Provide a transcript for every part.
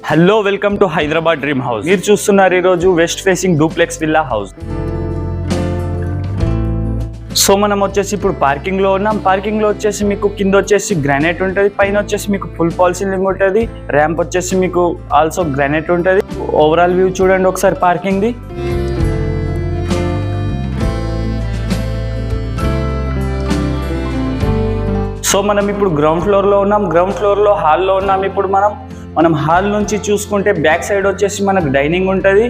Hello, welcome to Hyderabad dream house. మీరు చూస్తున్నారు ఈరోజు west facing duplex villa house. So మనం వచ్చేసి ఇప్పుడు పార్కింగ్ లో ఉన్నాం. పార్కింగ్ లో వచ్చేసి మీకు కింద వచ్చేసి గ్రానైట్ ఉంటుంది, పైన వచ్చేసి మీకు ఫుల్ ఫాల్ సీలింగ్ ఉంటుంది, ర్యాంప్ వచ్చేసి మీకు ఆల్సో గ్రానైట్ ఉంటుంది. ఓవరాల్ వ్యూ చూడండి ఒకసారి పార్కింగ్ ది. సో మనం ఇప్పుడు గ్రౌండ్ ఫ్లోర్ లో ఉన్నాం. గ్రౌండ్ ఫ్లోర్ లో హాల్లో ఉన్నాం. ఇప్పుడు మనం హాల్ నుంచి చూసుకుంటే బ్యాక్ సైడ్ వచ్చేసి మనకు డైనింగ్ ఉంటుంది.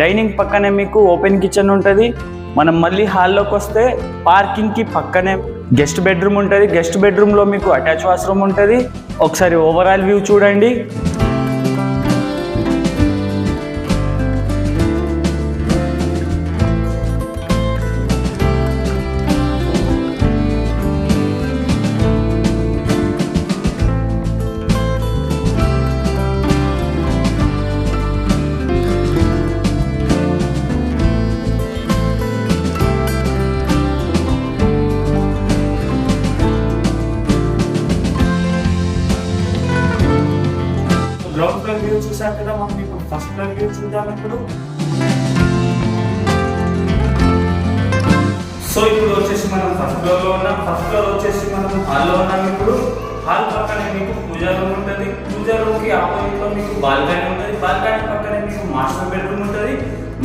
డైనింగ్ పక్కనే మీకు ఓపెన్ కిచెన్ ఉంటుంది. మనం మళ్ళీ హాల్లోకి వస్తే పార్కింగ్ కి పక్కనే గెస్ట్ బెడ్రూమ్ ఉంటుంది. గెస్ట్ బెడ్రూమ్ లో మీకు అటాచ్ వాష్రూమ్ ఉంటుంది. ఒకసారి ఓవరాల్ వ్యూ చూడండి. గ్రౌండ్ ఫ్లోర్ వ్యూ చూసారు కదా, మనం ఇప్పుడు ఫస్ట్ ఫ్లోర్ వ్యూ చూద్దాం. ఇప్పుడు సో ఇప్పుడు వచ్చేసి మనం ఫస్ట్ ఫ్లోర్ లో ఉన్నాం. ఫస్ట్ ఫ్లోర్ వచ్చేసి మనం హాల్లో ఉన్నాం. ఇప్పుడు హాల్ పక్కనే మీకు పూజా రూమ్ ఉంటుంది. పూజా రూమ్ కి ఆపోజిట్ లో మీకు బాల్కనీ ఉంటుంది. బాల్కనీ పక్కనే మీకు మాస్టర్ బెడ్రూమ్ ఉంటుంది.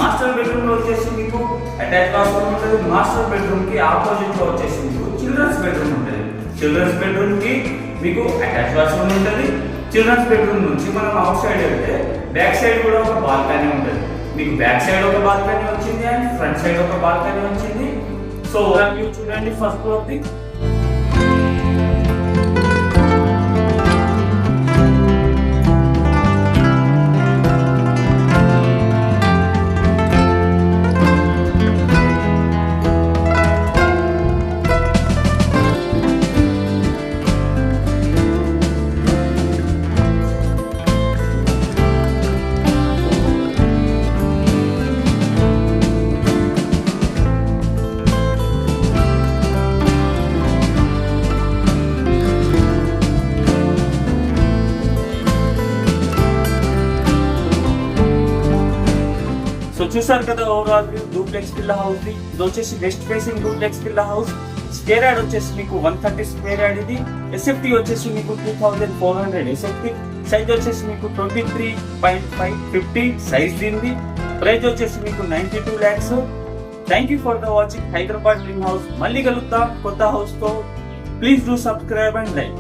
మాస్టర్ బెడ్రూమ్ లో వచ్చేసి మీకు అటాచ్ బాత్రూమ్ ఉంటుంది. మాస్టర్ బెడ్రూమ్ కి ఆపోజిట్ లో వచ్చేసి మీకు చిల్డ్రన్స్ బెడ్రూమ్ ఉంటుంది. చిల్డ్రన్స్ బెడ్రూమ్ కి మీకు అటాచ్ బాత్రూమ్ ఉంటుంది. చిల్డ్రన్స్ బెడ్రూమ్ నుంచి మనం అవుట్ సైడ్ వెళ్తే బ్యాక్ సైడ్ కూడా ఒక బాల్కనీ ఉంటుంది. మీకు బ్యాక్ సైడ్ ఒక బాల్కనీ వచ్చింది అండ్ ఫ్రంట్ సైడ్ ఒక బాల్కనీ వచ్చింది. సో ఓవరాల్ వ్యూ చూడండి ఫస్ట్ ఫ్లోర్ ది. సో చూసారు కదా overall view duplex villa house the. ఇది వచ్చేసి west facing duplex villa house. Square yard వచ్చేసి మీకు 130 స్క్వేర్ యార్డ్ ఇది. ఎస్ఎఫ్టీ వచ్చేసి మీకు 2400 ఎస్ఎఫ్టీ. సైజ్ వచ్చేసి మీకు 23.550 సైజ్ దీనిది. ప్రైస్ వచ్చేసి మీకు 92 lakhs. Thank you for the watching Hyderabad dream house. మళ్ళీ కలుద్దాం కొత్త హౌస్ తో. Please do subscribe and like.